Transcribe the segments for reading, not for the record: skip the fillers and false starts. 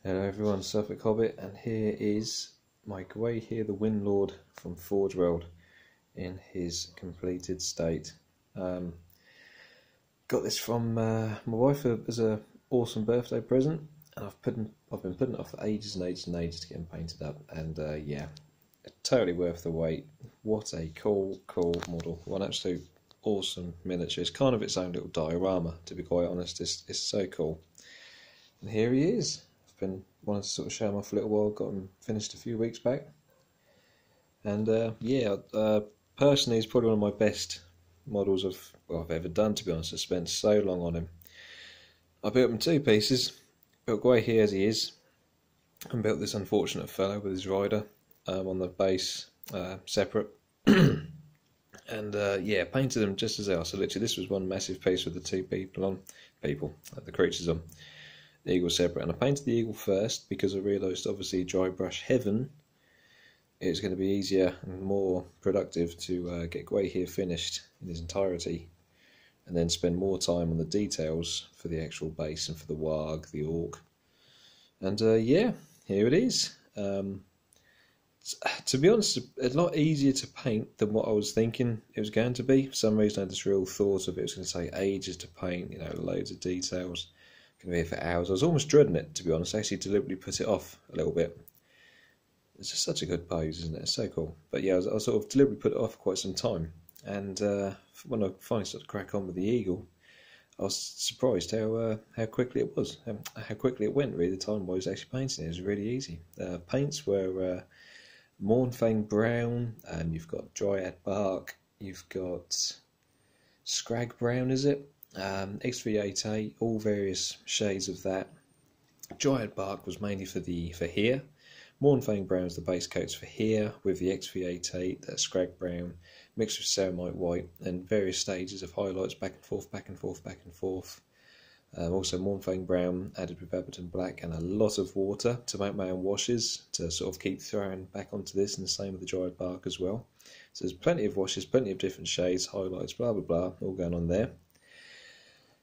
Hello everyone, Suffolk Hobbit, and here is my Gwaihir the Windlord from Forgeworld in his completed state. Got this from my wife as an awesome birthday present, and I've been putting it off for ages and ages and ages to get him painted up, and yeah, totally worth the wait. What a cool model, one absolute awesome miniature. It's kind of its own little diorama, to be quite honest. It's so cool. And here he is. I've been wanting to sort of show him off a little while, got him finished a few weeks back. And yeah, personally he's probably one of my best models I've ever done, to be honest. I spent so long on him. I built him in two pieces, built Gwaihir as he is, and built this unfortunate fellow with his rider on the base separate. And yeah, painted them just as they are. So literally this was one massive piece with the two the creatures on. The eagle separate, and I painted the eagle first because I realised obviously dry brush heaven it's going to be easier and more productive to get Gwaihir finished in his entirety and then spend more time on the details for the actual base and for the warg, the orc. And yeah, here it is. To be honest, a lot easier to paint than what I was thinking it was going to be. For some reason I had this real thought of it was going to take ages to paint, you know, loads of details. Going to be here for hours. I was almost dreading it, to be honest. I actually deliberately put it off a little bit. It's just such a good pose, isn't it? It's so cool. But yeah, I sort of deliberately put it off for quite some time. And when I finally started to crack on with the eagle, I was surprised how quickly it was, how quickly it went. Really, the time I was actually painting it was really easy. Paints were Mornfang brown, and you've got dryad bark, you've got scrag brown, is it? X388, all various shades of that. Dryad bark was mainly for here. Mornfang brown is the base coats for here, with the X388, that scrag brown, mixed with ceramite white, and various stages of highlights back and forth, back and forth, back and forth. Also Mornfang brown added with Abaddon black and a lot of water to make my own washes to sort of keep throwing back onto this, and the same with the dryad bark as well. So there's plenty of washes, plenty of different shades, highlights, blah blah blah, all going on there.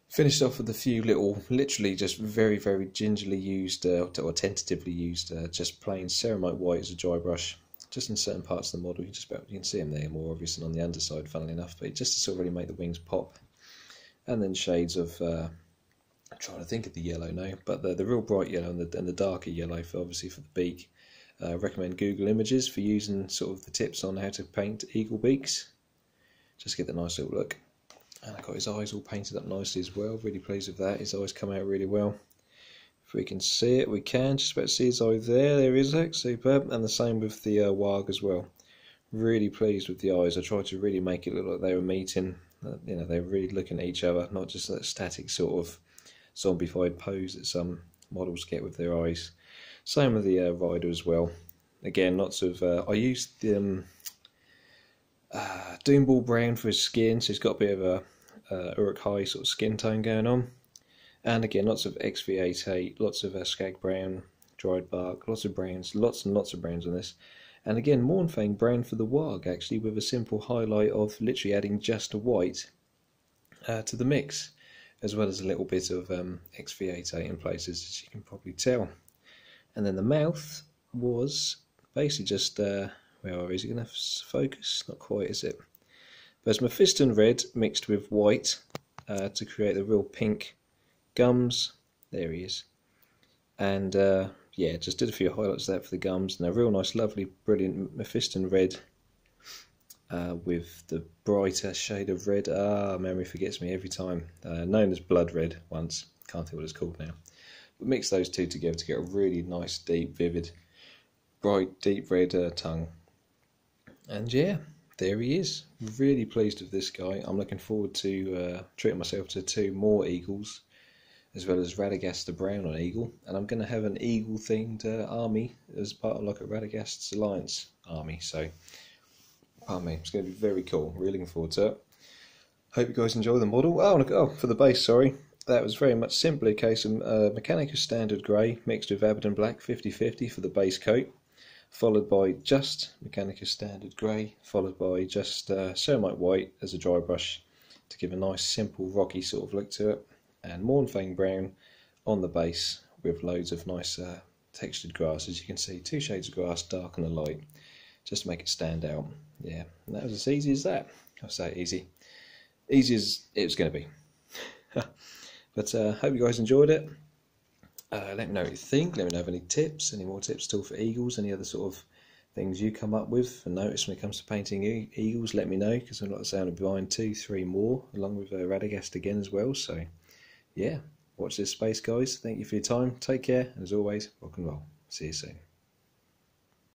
Finished off with a few little, literally just very gingerly used, or tentatively used, just plain ceramite white as a dry brush, just in certain parts of the model. You can see them there more obvious than on the underside, funnily enough, but just to sort of really make the wings pop. And then shades of, I'm trying to think of the yellow now, but the real bright yellow and the darker yellow for obviously for the beak. Recommend Google Images for using sort of the tips on how to paint eagle beaks. Just get the nice little look. And I got his eyes all painted up nicely as well. Really pleased with that. His eyes come out really well. If we can see it, we can. Just about to see his eye there. There is it. Superb. And the same with the warg as well. Really pleased with the eyes. I tried to really make it look like they were meeting. You know, they were really looking at each other, not just that static sort of zombified pose that some models get with their eyes. Same with the rider as well. Again, lots of. I used the Doomball brown for his skin, so he's got a bit of a Uruk-hai sort of skin tone going on. And again, lots of X388, lots of skag brown, dried bark, lots of browns, lots and lots of browns on this. And again, Mornfang brown for the warg, actually, with a simple highlight of literally adding just a white to the mix, as well as a little bit of X388 in places, as you can probably tell. And then the mouth was basically just, where is it going to focus? Not quite, is it? But it's Mephiston red mixed with white to create the real pink gums. There he is. And yeah, just did a few highlights there for the gums. And a real nice, lovely, brilliant Mephiston red with the brighter shade of red. Memory forgets me every time. Known as blood red once. Can't think what it's called now. But mix those two together to get a really nice, deep, vivid, bright, deep red tongue. And yeah, there he is. Really pleased with this guy. I'm looking forward to treating myself to two more eagles, as well as Radagast the brown on eagle. And I'm going to have an eagle themed army as part of like a Radagast's Alliance army. So, pardon me, it's going to be very cool. Really looking forward to it. Hope you guys enjoy the model. Oh, for the base, sorry. That was very much simply a case of Mechanicus Standard Grey mixed with Abaddon Black 50-50 for the base coat, followed by just Mechanicus Standard Grey, followed by just Ceramite White as a dry brush to give a nice simple rocky sort of look to it, and Mornfang Brown on the base with loads of nice textured grass, as you can see, 2 shades of grass, dark and a light, just to make it stand out. Yeah, and that was as easy as that. I'll say easy as it was going to be. But hope you guys enjoyed it. Let me know what you think. Let me know if any tips, any more tips at all for eagles, any other sort of things you come up with and notice when it comes to painting eagles. Let me know, because I'm not saying I'll be buying 2-3 more, along with Radagast again as well. So yeah, watch this space, guys. Thank you for your time. Take care, and as always, rock and roll. See you soon.